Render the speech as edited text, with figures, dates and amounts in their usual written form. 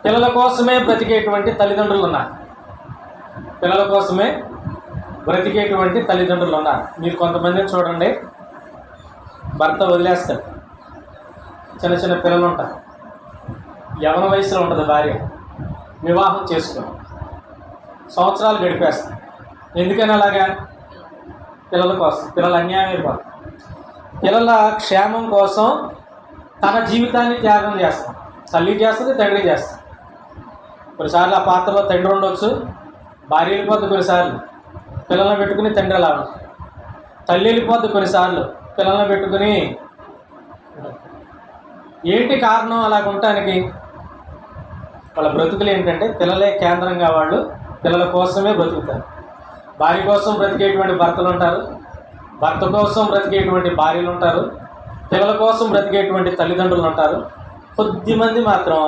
పిల్లల కోసమే బ్రతికేటువంటి తల్లిదండ్రులు ఉన్నారు. పిల్లల కోసమే బ్రతికేటువంటి తల్లిదండ్రులు ఉన్నారు. మీరు కొంతమందిని చూడండి, భర్త వదిలేస్తారు, చిన్న చిన్న పిల్లలు ఉంటారు, యవన వయసులో ఉంటుంది భార్య, వివాహం చేసుకుని సంవత్సరాలు గడిపేస్తారు. ఎందుకని అలాగా? పిల్లల కోసం. పిల్లల అన్యాయం అయిపోతుంది. పిల్లల క్షేమం కోసం తన జీవితాన్ని త్యాగం చేస్తాం. తల్లి చేస్తుంది, తండ్రి చేస్తాం. కొన్నిసార్లు ఆ పాత్రలో తండ్రి ఉండొచ్చు, భార్య వెళ్ళిపోద్ది. కొన్నిసార్లు పిల్లల్ని పెట్టుకుని తండ్రి అలా ఉంటుంది. తల్లి వెళ్ళిపోద్ది కొన్నిసార్లు పిల్లల్ని పెట్టుకుని. ఏంటి కారణం అలాగ ఉండటానికి? వాళ్ళ బ్రతుకులు ఏంటంటే పిల్లలే కేంద్రంగా వాళ్ళు పిల్లల కోసమే బ్రతుకుతారు. భార్య కోసం బ్రతికేటువంటి భర్తలు ఉంటారు, భర్త కోసం బ్రతికేటువంటి భార్యలు ఉంటారు, పిల్లల కోసం బ్రతికేటువంటి తల్లిదండ్రులు ఉంటారు. కొద్దిమంది మాత్రం